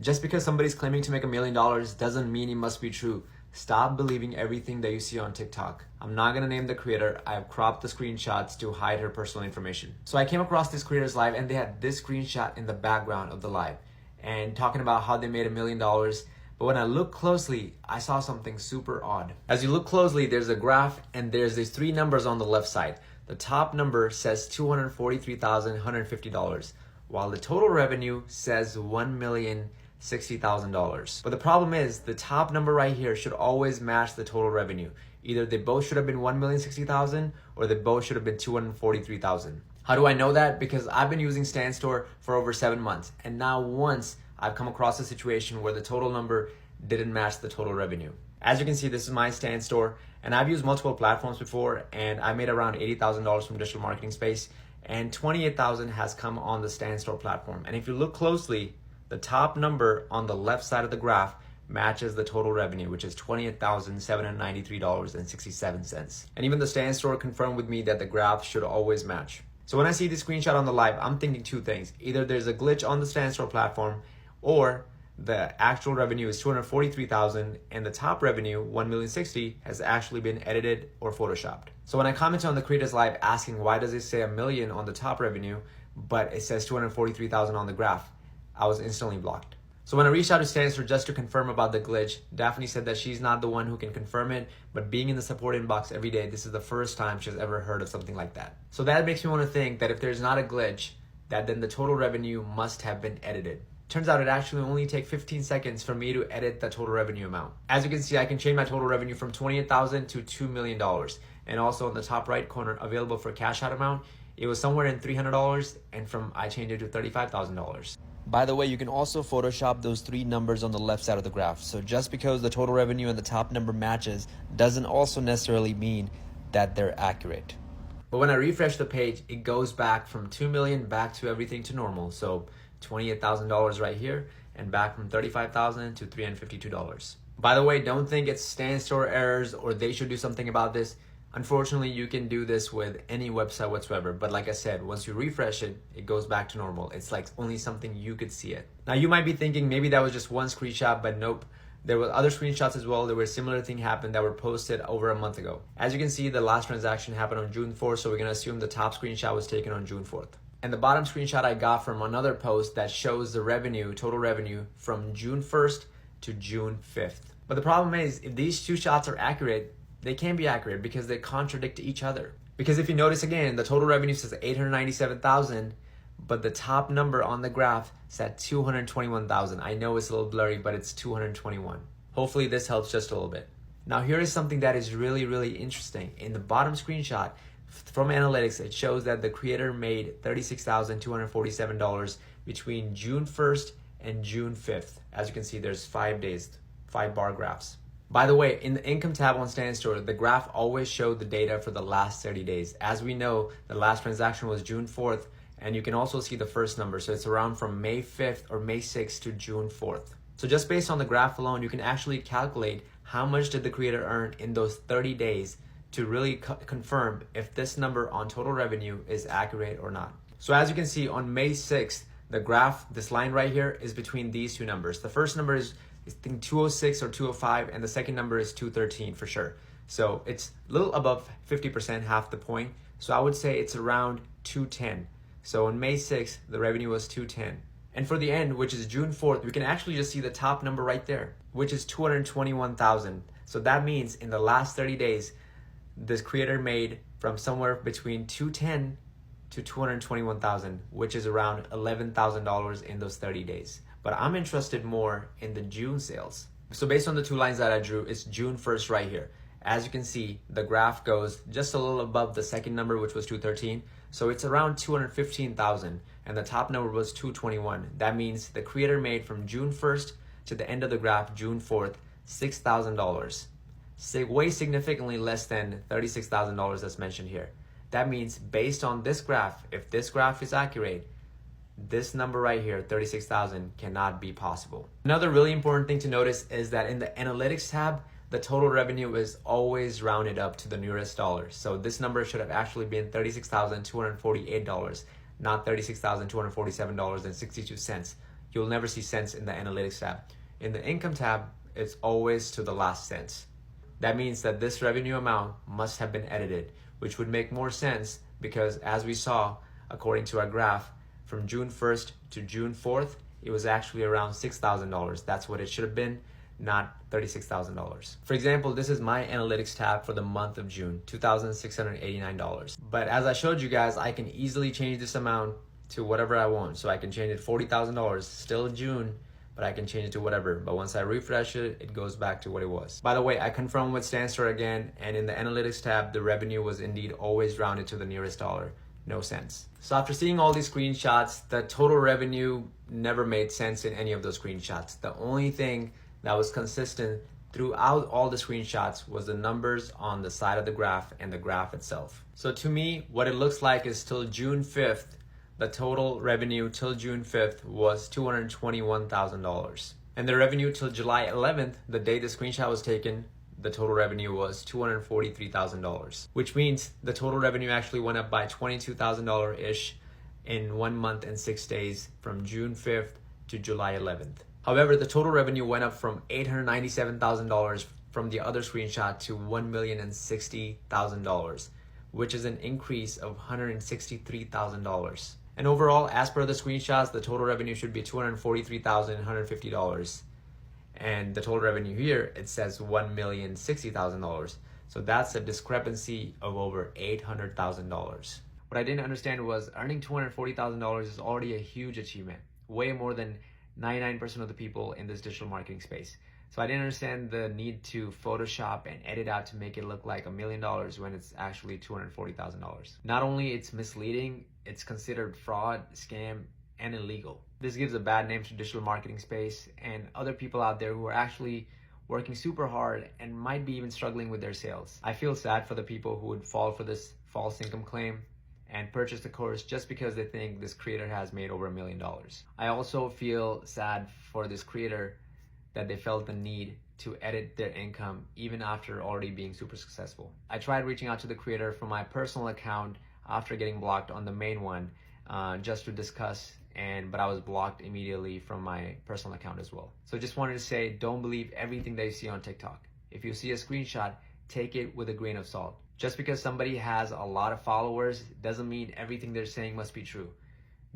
Just because somebody's claiming to make $1 million doesn't mean it must be true. Stop believing everything that you see on TikTok. I'm not gonna name the creator. I have cropped the screenshots to hide her personal information. So I came across this creator's live and they had this screenshot in the background of the live and talking about how they made $1 million. But when I looked closely, I saw something super odd. As you look closely, there's a graph and there's these 3 numbers on the left side. The top number says $243,150, while the total revenue says $1,060,000. But the problem is the top number right here should always match the total revenue. Either they both should have been $1,060,000 or they both should have been $243,000. How do I know that? Because I've been using StanStore for over 7 months, and now once I've come across a situation where the total number didn't match the total revenue. As you can see, this is my StanStore, and I've used multiple platforms before, and I made around $80,000 from digital marketing space, and $28,000 has come on the StanStore platform. And if you look closely, the top number on the left side of the graph matches the total revenue, which is $28,793.67. And even the StanStore confirmed with me that the graph should always match. So when I see this screenshot on the live, I'm thinking 2 things. Either there's a glitch on the StanStore platform, or the actual revenue is $243,000 and the top revenue, $1,060,000, has actually been edited or photoshopped. So when I commented on the creator's live asking why does it say $1 million on the top revenue, but it says $243,000 on the graph, I was instantly blocked. So when I reached out to StanStore just to confirm about the glitch, Daphne said that she's not the one who can confirm it, but being in the support inbox every day, this is the first time she's ever heard of something like that. So that makes me want to think that if there's not a glitch, that then the total revenue must have been edited. Turns out it actually only takes 15 seconds for me to edit the total revenue amount. As you can see, I can change my total revenue from $28,000 to $2 million. And also in the top right corner, available for cash out amount, it was somewhere in $300, and I changed it to $35,000. By the way, you can also Photoshop those 3 numbers on the left side of the graph. So just because the total revenue and the top number matches doesn't also necessarily mean that they're accurate. But when I refresh the page, it goes back from 2 million back to everything to normal. So $28,000 right here, and back from $35,000 to $352. By the way, don't think it's StanStore errors or they should do something about this. Unfortunately, you can do this with any website whatsoever. But like I said, once you refresh it, it goes back to normal. It's like only something you could see it. Now you might be thinking maybe that was just one screenshot, but nope. There were other screenshots as well. There were similar thing happened that were posted over a month ago. As you can see, the last transaction happened on June 4th, so we're gonna assume the top screenshot was taken on June 4th. And the bottom screenshot I got from another post that shows the revenue, total revenue from June 1st to June 5th. But the problem is, if these 2 shots are accurate, they can't be accurate because they contradict each other. Because if you notice again, the total revenue says $897,000, but the top number on the graph said $221,000. I know it's a little blurry, but it's 221. Hopefully this helps just a little bit. Now here is something that is really, really interesting. In the bottom screenshot, from analytics, it shows that the creator made $36,247 between June 1st and June 5th. As you can see, there's 5 days, 5 bar graphs. By the way, in the income tab on StanStore, the graph always showed the data for the last 30 days. As we know, the last transaction was June 4th, and you can also see the first number. So it's around from May 5th or May 6th to June 4th. So just based on the graph alone, you can actually calculate how much did the creator earn in those 30 days to really confirm if this number on total revenue is accurate or not. So as you can see on May 6th, the graph, this line right here is between these 2 numbers. The first number is I think 206 or 205, and the second number is 213 for sure. So it's a little above 50%, half the point. So I would say it's around 210. So on May 6th, the revenue was 210. And for the end, which is June 4th, we can actually just see the top number right there, which is 221,000. So that means in the last 30 days, this creator made from somewhere between 210 to 221,000, which is around $11,000 in those 30 days. But I'm interested more in the June sales. So based on the 2 lines that I drew, it's June 1st right here. As you can see, the graph goes just a little above the second number, which was 213. So it's around 215,000, and the top number was 221. That means the creator made from June 1st to the end of the graph, June 4th, $6,000. Way significantly less than $36,000 that's mentioned here. That means based on this graph, if this graph is accurate, this number right here, 36,000, cannot be possible. Another really important thing to notice is that in the analytics tab, the total revenue is always rounded up to the nearest dollar. So this number should have actually been $36,248, not $36,247.62. you'll never see cents in the analytics tab. In the income tab, it's always to the last cent. That means that this revenue amount must have been edited, which would make more sense because as we saw, according to our graph, from June 1st to June 4th, it was actually around $6,000. That's what it should have been, not $36,000. For example, this is my analytics tab for the month of June, $2,689. But as I showed you guys, I can easily change this amount to whatever I want. So I can change it $40,000, still June, but I can change it to whatever. But once I refresh it, it goes back to what it was. By the way, I confirmed with StanStore again, and in the analytics tab, the revenue was indeed always rounded to the nearest dollar. No cents. So after seeing all these screenshots, the total revenue never made sense in any of those screenshots. The only thing that was consistent throughout all the screenshots was the numbers on the side of the graph and the graph itself. So to me, what it looks like is till June 5th, the total revenue till June 5th was $221,000. And the revenue till July 11th, the day the screenshot was taken, the total revenue was $243,000, which means the total revenue actually went up by $22,000-ish in 1 month and 6 days from June 5th to July 11th. However, the total revenue went up from $897,000 from the other screenshot to $1,060,000, which is an increase of $163,000. And overall, as per the screenshots, the total revenue should be $243,150. And the total revenue here, it says $1,060,000. So that's a discrepancy of over $800,000. What I didn't understand was earning $240,000 is already a huge achievement, way more than 99% of the people in this digital marketing space. So I didn't understand the need to Photoshop and edit out to make it look like $1 million when it's actually $240,000. Not only it's misleading, it's considered fraud, scam, and illegal. This gives a bad name to digital marketing space and other people out there who are actually working super hard and might be even struggling with their sales. I feel sad for the people who would fall for this false income claim and purchase the course just because they think this creator has made over $1 million. I also feel sad for this creator that they felt the need to edit their income even after already being super successful. I tried reaching out to the creator from my personal account after getting blocked on the main one just to discuss, but I was blocked immediately from my personal account as well. So just wanted to say, don't believe everything that you see on TikTok. If you see a screenshot, take it with a grain of salt. Just because somebody has a lot of followers doesn't mean everything they're saying must be true.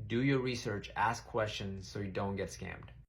Do your research, ask questions so you don't get scammed.